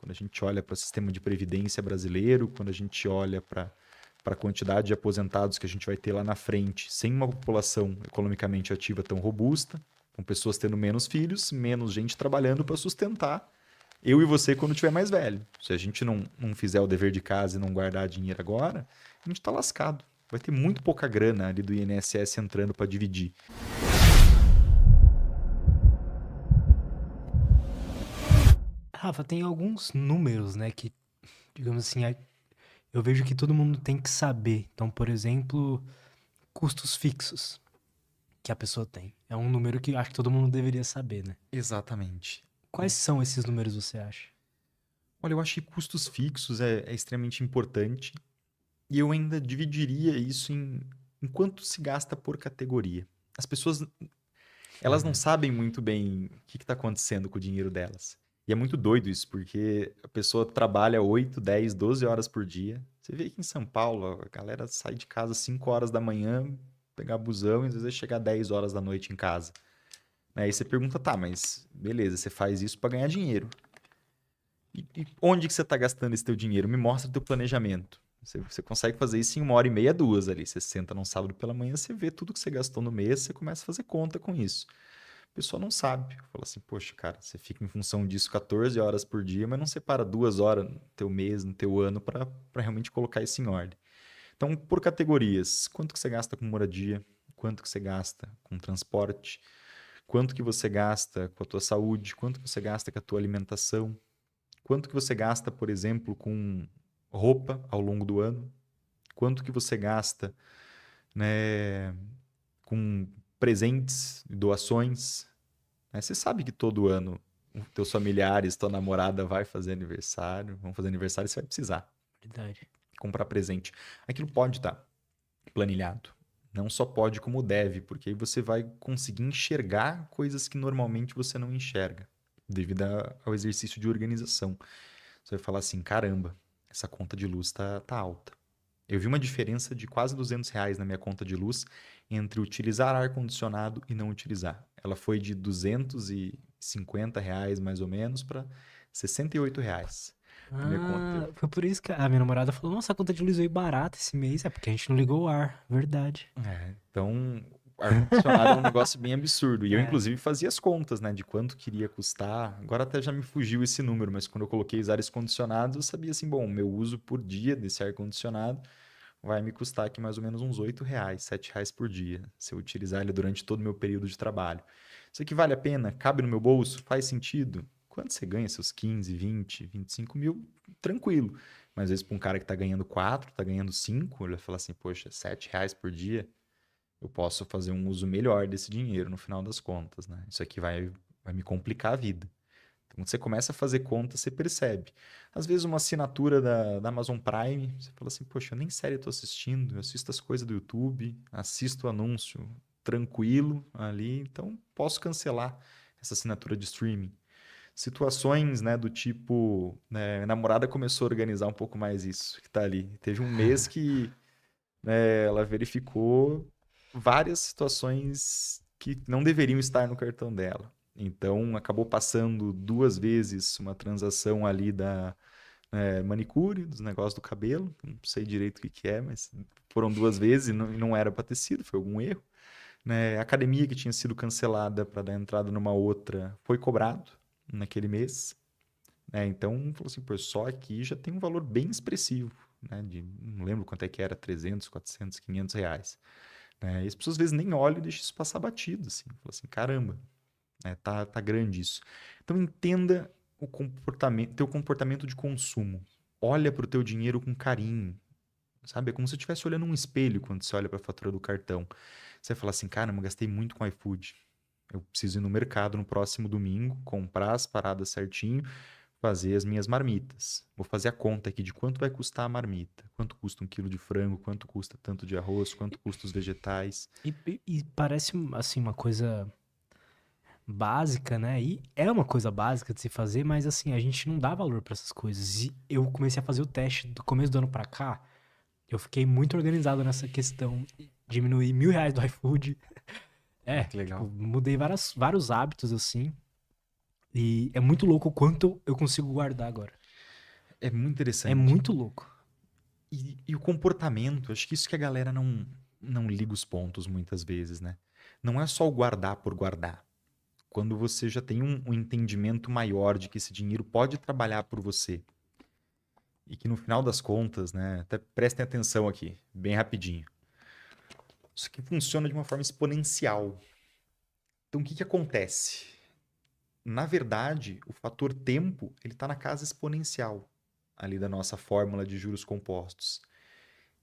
quando a gente olha para o sistema de previdência brasileiro, quando a gente olha para a quantidade de aposentados que a gente vai ter lá na frente, sem uma população economicamente ativa tão robusta, com pessoas tendo menos filhos, menos gente trabalhando para sustentar eu e você quando tiver mais velho. Se a gente não fizer o dever de casa e não guardar dinheiro agora, a gente está lascado. Vai ter muito pouca grana ali do INSS entrando para dividir. Rafa, tem alguns números, né, que, digamos assim, eu vejo que todo mundo tem que saber. Então, por exemplo, custos fixos que a pessoa tem. É um número que eu acho que todo mundo deveria saber, né? Exatamente. Quais são esses números, você acha? Olha, eu acho que custos fixos é extremamente importante e eu ainda dividiria isso em quanto se gasta por categoria. As pessoas, elas não sabem muito bem o que está acontecendo com o dinheiro delas. E é muito doido isso, porque a pessoa trabalha 8, 10, 12 horas por dia. Você vê aqui em São Paulo, a galera sai de casa às 5 horas da manhã, pegar busão e às vezes chegar 10 horas da noite em casa. Aí você pergunta, tá, mas beleza, você faz isso para ganhar dinheiro. E onde que você está gastando esse teu dinheiro? Me mostra teu planejamento. Você consegue fazer isso em 1h30, 2 ali. Você senta num sábado pela manhã, você vê tudo que você gastou no mês, você começa a fazer conta com isso. A pessoa não sabe. Fala assim, poxa, cara, você fica em função disso 14 horas por dia, mas não separa 2 horas no teu mês, no teu ano, para realmente colocar isso em ordem. Então, por categorias, quanto que você gasta com moradia? Quanto que você gasta com transporte? Quanto que você gasta com a tua saúde? Quanto que você gasta com a tua alimentação? Quanto que você gasta, por exemplo, com roupa ao longo do ano? Quanto que você gasta, né, com presentes, doações? Né? Você sabe que todo ano os teus familiares, tua namorada vai fazer aniversário, vão fazer aniversário, você vai precisar Verdade. comprar presente. Aquilo pode estar planilhado. Não só pode, como deve, porque aí você vai conseguir enxergar coisas que normalmente você não enxerga, devido ao exercício de organização. Você vai falar assim, caramba, essa conta de luz tá alta. Eu vi uma diferença de quase R$ 200 na minha conta de luz entre utilizar ar-condicionado e não utilizar. Ela foi de R$ 250 mais ou menos para R$ 68 a minha conta. Ah, foi por isso que a minha namorada falou, nossa, a conta de luz veio barata esse mês. É porque a gente não ligou o ar. Verdade. Então, ar-condicionado é um negócio bem absurdo. E eu, É. inclusive, fazia as contas, né, de quanto queria custar. Agora até já me fugiu esse número, mas quando eu coloquei os ares condicionados, eu sabia assim, bom, meu uso por dia desse ar-condicionado vai me custar aqui mais ou menos uns R$ 8, R$ 7 por dia, se eu utilizar ele durante todo o meu período de trabalho. Isso aqui vale a pena? Cabe no meu bolso? Faz sentido? Quanto você ganha seus 15, 20, 25 mil? Tranquilo. Mas às vezes para um cara que está ganhando 4, está ganhando 5, ele vai falar assim, poxa, R$ 7 por dia, eu posso fazer um uso melhor desse dinheiro no final das contas, né? Isso aqui vai me complicar a vida. Então, quando você começa a fazer conta, você percebe. Às vezes, uma assinatura da Amazon Prime, você fala assim, poxa, eu nem série eu tô assistindo, eu assisto as coisas do YouTube, assisto o anúncio tranquilo ali, então posso cancelar essa assinatura de streaming. Situações, né, do tipo, né, minha namorada começou a organizar um pouco mais isso, que tá ali. Teve um mês que, né, ela verificou várias situações que não deveriam estar no cartão dela. Então, acabou passando 2 vezes uma transação ali da manicure, dos negócios do cabelo. Não sei direito o que que é, mas foram 2 vezes e não era para ter sido, foi algum erro. Né? A academia que tinha sido cancelada para dar entrada numa outra foi cobrado naquele mês. Né? Então, falou assim, pô, só aqui já tem um valor bem expressivo. Né? Não lembro quanto é que era, 300, 400, R$ 500. Né? E as pessoas às vezes nem olham e deixam isso passar batido. Assim. Fala assim, caramba, né? Tá grande isso. Então entenda o teu comportamento de consumo. Olha para o teu dinheiro com carinho. Sabe? É como se você estivesse olhando um espelho quando você olha para a fatura do cartão. Você vai falar assim, caramba, gastei muito com iFood. Eu preciso ir no mercado no próximo domingo, comprar as paradas certinho, fazer as minhas marmitas. Vou fazer a conta aqui de quanto vai custar a marmita. Quanto custa 1 quilo de frango, quanto custa tanto de arroz, quanto custa os vegetais. E parece, assim, uma coisa básica, né? E é uma coisa básica de se fazer, mas assim, a gente não dá valor pra essas coisas. E eu comecei a fazer o teste do começo do ano pra cá. Eu fiquei muito organizado nessa questão. Diminuí R$ 1.000 do iFood. Ah, É, que tipo, legal. mudei vários hábitos, assim. E é muito louco o quanto eu consigo guardar agora. É muito É interessante. muito louco. E o comportamento, acho que isso que a galera não liga os pontos muitas vezes, né? Não é só o guardar por guardar. Quando você já tem um entendimento maior de que esse dinheiro pode trabalhar por você e que no final das contas, né? Até prestem atenção aqui, bem rapidinho. Isso aqui funciona de uma forma exponencial. Então, o que que acontece? Na verdade, o fator tempo, ele está na casa exponencial ali da nossa fórmula de juros compostos.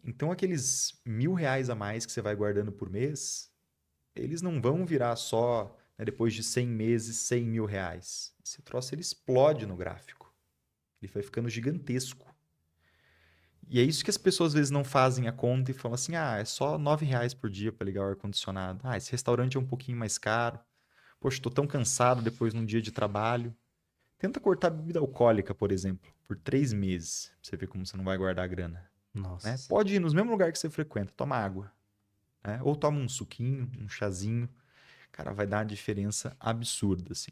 Então, aqueles R$ 1.000 a mais que você vai guardando por mês, eles não vão virar só, né, depois de 100 meses, R$ 100.000. Esse troço, ele explode no gráfico. Ele vai ficando gigantesco. E é isso que as pessoas às vezes não fazem a conta e falam assim, é só R$ 9 por dia para ligar o ar-condicionado. Esse restaurante é um pouquinho mais caro. Poxa, estou tão cansado depois de um dia de trabalho. Tenta cortar bebida alcoólica, por exemplo, por 3 meses. Pra você ver como você não vai guardar a grana. Né? Nossa. Pode ir nos mesmos lugares que você frequenta, toma água. Né? Ou toma um suquinho, um chazinho. Cara, vai dar uma diferença absurda, assim.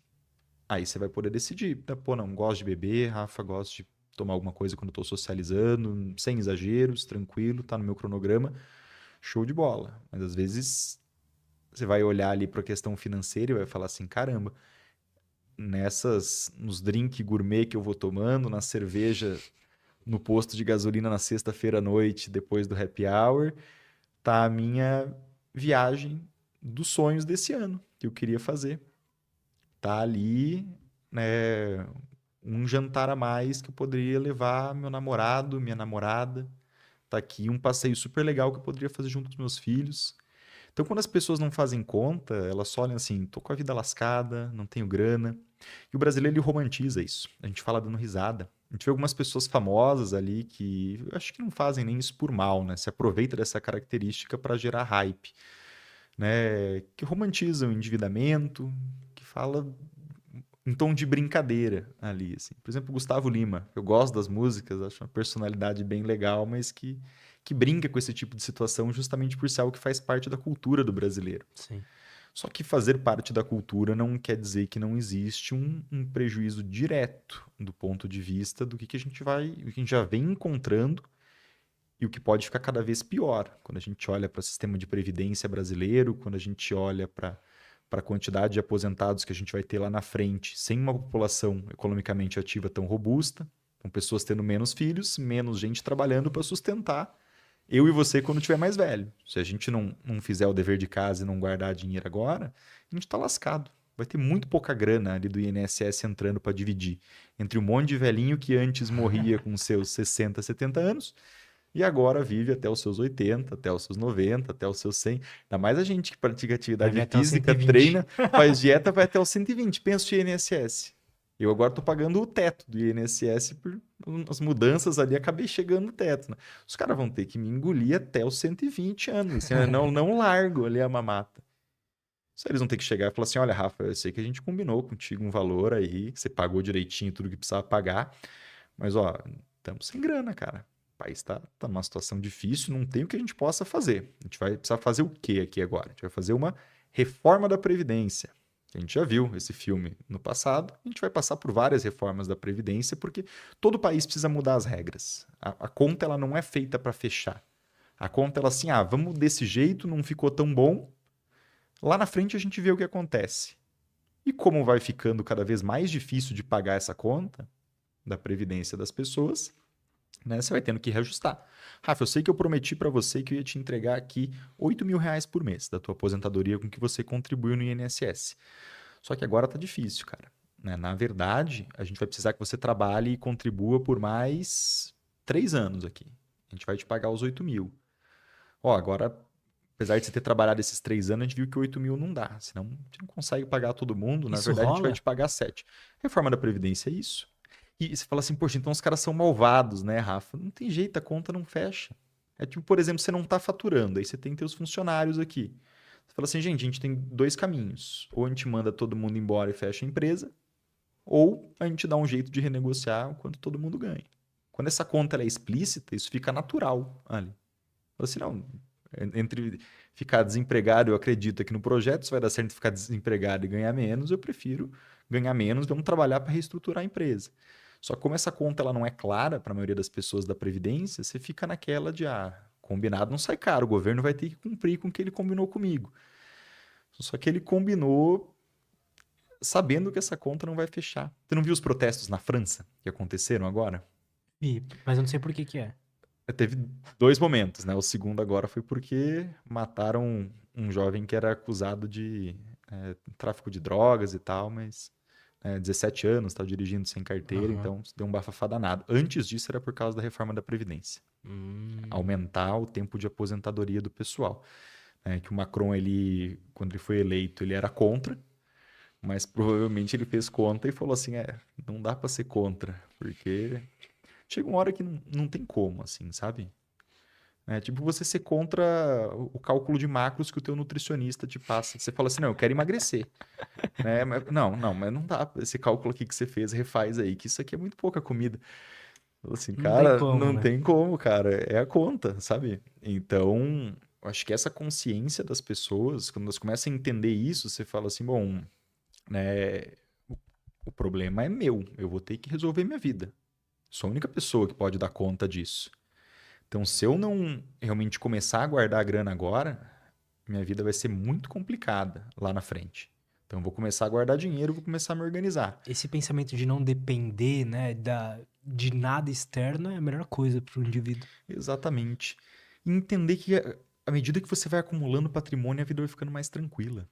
Aí você vai poder decidir. Pô, não, gosto de beber, Rafa, gosto de tomar alguma coisa quando eu tô socializando, sem exageros, tranquilo, tá no meu cronograma. Show de bola. Mas às vezes você vai olhar ali para a questão financeira e vai falar assim, caramba, nos drink gourmet que eu vou tomando, na cerveja no posto de gasolina na sexta-feira à noite, depois do happy hour, tá a minha viagem dos sonhos desse ano, que eu queria fazer. Tá ali, né, um jantar a mais que eu poderia levar meu namorado, minha namorada. Tá aqui um passeio super legal que eu poderia fazer junto com os meus filhos. Então, quando as pessoas não fazem conta, elas só olham assim, tô com a vida lascada, não tenho grana. E o brasileiro, ele romantiza isso. A gente fala dando risada. A gente vê algumas pessoas famosas ali que eu acho que não fazem nem isso por mal, né? Se aproveita dessa característica para gerar hype, né? Que romantizam o endividamento, que fala em tom de brincadeira ali, assim. Por exemplo, Gustavo Lima. Eu gosto das músicas, acho uma personalidade bem legal, mas que brinca com esse tipo de situação justamente por ser algo que faz parte da cultura do brasileiro. Sim. Só que fazer parte da cultura não quer dizer que não existe um prejuízo direto do ponto de vista do que o que a gente já vem encontrando e o que pode ficar cada vez pior. Quando a gente olha para o sistema de previdência brasileiro, quando a gente olha para a quantidade de aposentados que a gente vai ter lá na frente, sem uma população economicamente ativa tão robusta, com pessoas tendo menos filhos, menos gente trabalhando para sustentar eu e você quando tiver mais velho. Se a gente não fizer o dever de casa e não guardar dinheiro agora, a gente está lascado. Vai ter muito pouca grana ali do INSS entrando para dividir entre um monte de velhinho que antes morria com seus 60, 70 anos e agora vive até os seus 80, até os seus 90, até os seus 100. Ainda mais a gente que pratica Vai atividade vir até os física, 120. treina, faz dieta, vai até os 120. Pensa o INSS. Eu agora estou pagando o teto do INSS por as mudanças ali, acabei chegando no teto. Né? Os caras vão ter que me engolir até os 120 anos. Assim, né? Não largo ali a mamata. Só eles vão ter que chegar e falar assim: olha, Rafa, eu sei que a gente combinou contigo um valor aí, que você pagou direitinho tudo que precisava pagar, mas ó, estamos sem grana, cara. O país tá numa situação difícil, não tem o que a gente possa fazer. A gente vai precisar fazer o quê aqui agora? A gente vai fazer uma reforma da Previdência. A gente já viu esse filme no passado, a gente vai passar por várias reformas da Previdência, porque todo país precisa mudar as regras. A conta ela não é feita para fechar. A conta ela assim, vamos desse jeito, não ficou tão bom. Lá na frente a gente vê o que acontece. E como vai ficando cada vez mais difícil de pagar essa conta da Previdência das pessoas, né, você vai tendo que reajustar. Rafa, eu sei que eu prometi para você que eu ia te entregar aqui R$ 8.000 por mês da tua aposentadoria com que você contribuiu no INSS. Só que agora tá difícil, cara. Né? Na verdade, a gente vai precisar que você trabalhe e contribua por mais 3 anos aqui. A gente vai te pagar os 8.000. Ó, agora, apesar de você ter trabalhado esses 3 anos, a gente viu que 8.000 não dá. Senão, a gente não consegue pagar todo mundo. Na Isso verdade, a gente vai rola? te pagar 7. Reforma da Previdência é isso. E você fala assim, poxa, então os caras são malvados, né, Rafa? Não tem jeito, a conta não fecha. É tipo, por exemplo, você não está faturando, aí você tem teus funcionários aqui. Você fala assim, gente, a gente tem 2 caminhos. Ou a gente manda todo mundo embora e fecha a empresa, ou a gente dá um jeito de renegociar o quanto todo mundo ganha. Quando essa conta ela é explícita, isso fica natural ali. Fala assim, não, entre ficar desempregado, eu acredito que no projeto isso vai dar certo ficar desempregado e ganhar menos, eu prefiro ganhar menos, vamos trabalhar para reestruturar a empresa. Só que como essa conta ela não é clara para a maioria das pessoas da Previdência, você fica naquela de, combinado não sai caro, o governo vai ter que cumprir com o que ele combinou comigo. Só que ele combinou sabendo que essa conta não vai fechar. Você não viu os protestos na França que aconteceram agora? Mas eu não sei por que que é. Teve dois momentos, né? O segundo agora foi porque mataram um jovem que era acusado de tráfico de drogas e tal, mas 17 anos, estava dirigindo sem carteira, Aham. então deu um bafafá danado. Antes disso era por causa da reforma da Previdência. Hum. Aumentar o tempo de aposentadoria do pessoal. Que o Macron, quando ele foi eleito, ele era contra, mas provavelmente ele fez conta e falou assim, não dá para ser contra, porque chega uma hora que não tem como, assim, sabe? Tipo você ser contra o cálculo de macros que o teu nutricionista te passa. Você fala assim, não, eu quero emagrecer. Né? Mas não dá. Esse cálculo aqui que você fez, refaz aí, que isso aqui é muito pouca comida. Fala assim, Não tem cara, como, não né? tem como, cara. É a conta, sabe? Então, eu acho que essa consciência das pessoas, quando elas começam a entender isso, você fala assim, bom, né, o o problema é meu. Eu vou ter que resolver minha vida. Sou a única pessoa que pode dar conta disso. Então, se eu não realmente começar a guardar a grana agora, minha vida vai ser muito complicada lá na frente. Então, eu vou começar a guardar dinheiro, vou começar a me organizar. Esse pensamento de não depender, né, de nada externo é a melhor coisa para o indivíduo. Exatamente. E entender que à medida que você vai acumulando patrimônio, a vida vai ficando mais tranquila.